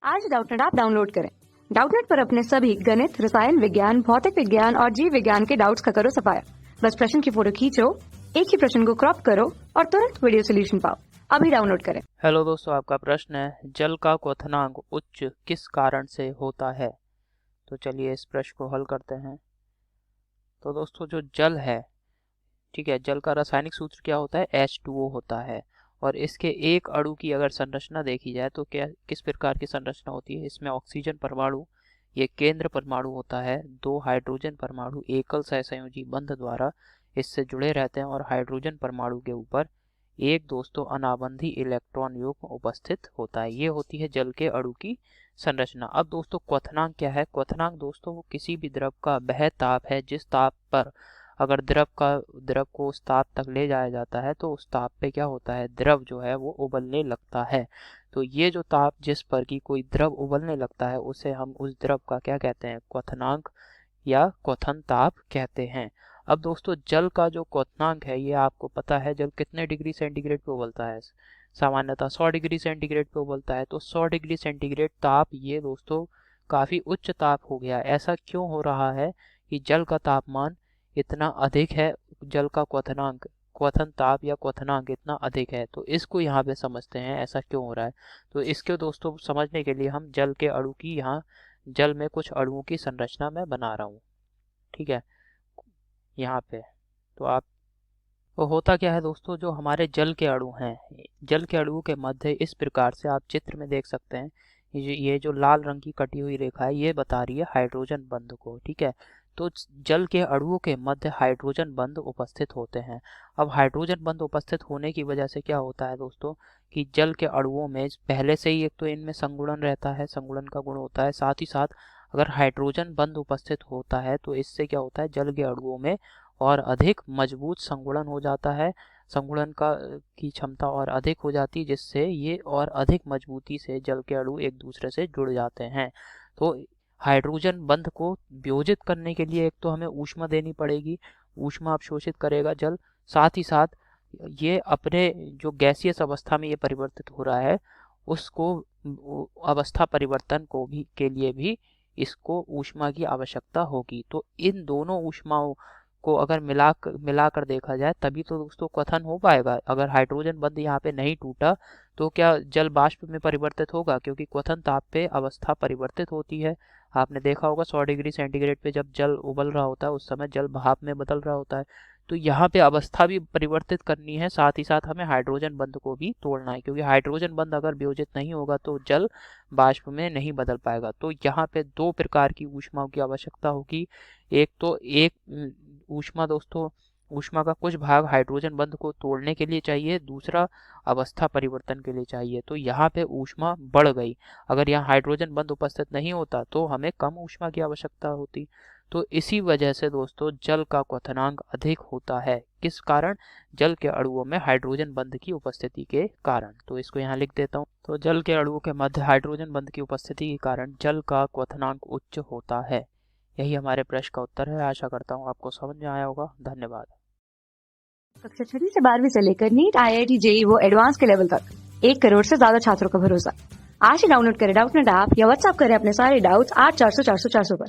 आज Doubtnut app download करें। Doubtnut पर अपने सभी गणित, रसायन विज्ञान, भौतिक विज्ञान और जीव विज्ञान के डाउट्स का करो सफाया। बस प्रश्न की फोटो खींचो, एक ही प्रश्न को क्रॉप करो और तुरंत वीडियो सोल्यूशन पाओ। अभी डाउनलोड करें। हेलो दोस्तों, आपका प्रश्न है जल का क्वथनांक उच्च किस कारण से होता है। तो चलिए इस प्रश्न को हल करते हैं। तो दोस्तों जो जल है, ठीक है, जल का रासायनिक सूत्र क्या होता है, H2O होता है। और इसके एक अणु की अगर संरचना देखी जाए तो क्या किस प्रकार की संरचना होती है। इसमें ऑक्सीजन परमाणु ये केंद्र परमाणु होता है। दो हाइड्रोजन परमाणु एकल सहसंयोजी बंध द्वारा इससे जुड़े रहते हैं और हाइड्रोजन परमाणु के ऊपर एक दोस्तों अनाबंधी इलेक्ट्रॉन युग्म उपस्थित होता है। ये होती है जल के अणु की संरचना। अब दोस्तों क्वथनांक क्या है। क्वथनांक दोस्तों वो किसी भी द्रव का वह ताप है जिस ताप पर अगर द्रव को उस ताप तक ले जाया जाता है तो उस ताप पे क्या होता है, द्रव जो है वो उबलने लगता है। तो ये जो ताप जिस पर की कोई द्रव उबलने लगता है उसे हम उस द्रव का क्या कहते हैं, क्वथनांक या क्वथन ताप कहते हैं। अब दोस्तों जल का जो क्वथनांक है ये आपको पता है, जल कितने डिग्री सेंटीग्रेड पे उबलता है। सामान्यतः 100 डिग्री सेंटीग्रेड पे उबलता है। तो 100 डिग्री सेंटीग्रेड ताप ये दोस्तों काफी उच्च ताप हो गया। ऐसा क्यों हो रहा है कि जल का तापमान इतना अधिक है, जल का क्वथनांक, क्वथन ताप या क्वथनांक इतना अधिक है। तो इसको यहाँ पे समझते हैं ऐसा क्यों हो रहा है। तो इसके दोस्तों समझने के लिए हम जल के अणु की यहाँ जल में कुछ अणुओं की संरचना मैं बना रहा हूँ, ठीक है, यहाँ पे। तो आप वो होता क्या है दोस्तों, जो हमारे जल के अणु हैं, जल के अणुओं के मध्य इस प्रकार से आप चित्र में देख सकते हैं। ये जो लाल रंग की कटी हुई रेखा है ये बता रही है हाइड्रोजन बंध को, ठीक है। तो जल के अणुओं के मध्य हाइड्रोजन बंध उपस्थित होते हैं। अब हाइड्रोजन बंध उपस्थित होने की वजह से क्या होता है दोस्तों कि जल के अणुओं में पहले से ही एक तो इनमें संगुणन रहता है, संगुणन का गुण होता है। साथ ही साथ अगर हाइड्रोजन बंध उपस्थित होता है तो इससे क्या होता है, जल के अणुओं में और अधिक मजबूत संगुणन हो जाता है। संगुणन की क्षमता और अधिक हो जाती है जिससे ये और अधिक मजबूती से जल के अणु एक दूसरे से जुड़ जाते हैं। तो हाइड्रोजन बंध को वियोजित करने के लिए एक तो हमें ऊष्मा देनी पड़ेगी, ऊष्मा अवशोषित करेगा जल। साथ ही साथ ये अपने जो गैसीय अवस्था में ये परिवर्तित हो रहा है उसको अवस्था परिवर्तन को भी के लिए भी इसको ऊष्मा की आवश्यकता होगी। तो इन दोनों ऊष्माओं को अगर मिलाकर देखा जाए तभी तो दोस्तों क्वथन हो पाएगा। अगर हाइड्रोजन बंध यहाँ पे नहीं टूटा तो क्या जल बाष्प में परिवर्तित होगा, क्योंकि क्वथन ताप पे अवस्था परिवर्तित होती है। आपने देखा होगा 100 डिग्री सेंटीग्रेड पे जब जल उबल रहा होता है उस समय जल भाप में बदल रहा होता है। तो यहाँ पे अवस्था भी परिवर्तित करनी है, साथ ही साथ हमें हाइड्रोजन बंध को भी तोड़ना है, क्योंकि हाइड्रोजन बंध अगर वियोजित नहीं होगा तो जल बाष्प में नहीं बदल पाएगा। तो यहाँ पे दो प्रकार की ऊष्माओं की आवश्यकता होगी। एक तो ऊष्मा दोस्तों, ऊष्मा का कुछ भाग हाइड्रोजन बंध को तोड़ने के लिए चाहिए, दूसरा अवस्था परिवर्तन के लिए चाहिए। तो यहाँ पे ऊष्मा बढ़ गई। अगर यहाँ हाइड्रोजन बंध उपस्थित नहीं होता तो हमें कम ऊष्मा की आवश्यकता होती। तो इसी वजह से दोस्तों जल का क्वथनांक अधिक होता है। किस कारण, जल के अणुओं में हाइड्रोजन बंध की उपस्थिति के कारण। तो इसको यहाँ लिख देता हूँ। तो जल के अणुओं के मध्य हाइड्रोजन बंध की उपस्थिति के कारण जल का क्वथनांक उच्च होता है। यही हमारे प्रश्न का उत्तर है। आशा करता हूँ आपको समझ में आया होगा। धन्यवाद। कक्षा 6 से 12वीं से लेकर नीट, IIT, JEE वो एडवांस के लेवल तक 1 करोड़ से ज्यादा छात्रों का भरोसा। आज ही डाउनलोड करें डाउटनेट ऐप या व्हाट्सएप करें अपने सारे डाउट्स 8400 400 400 पर।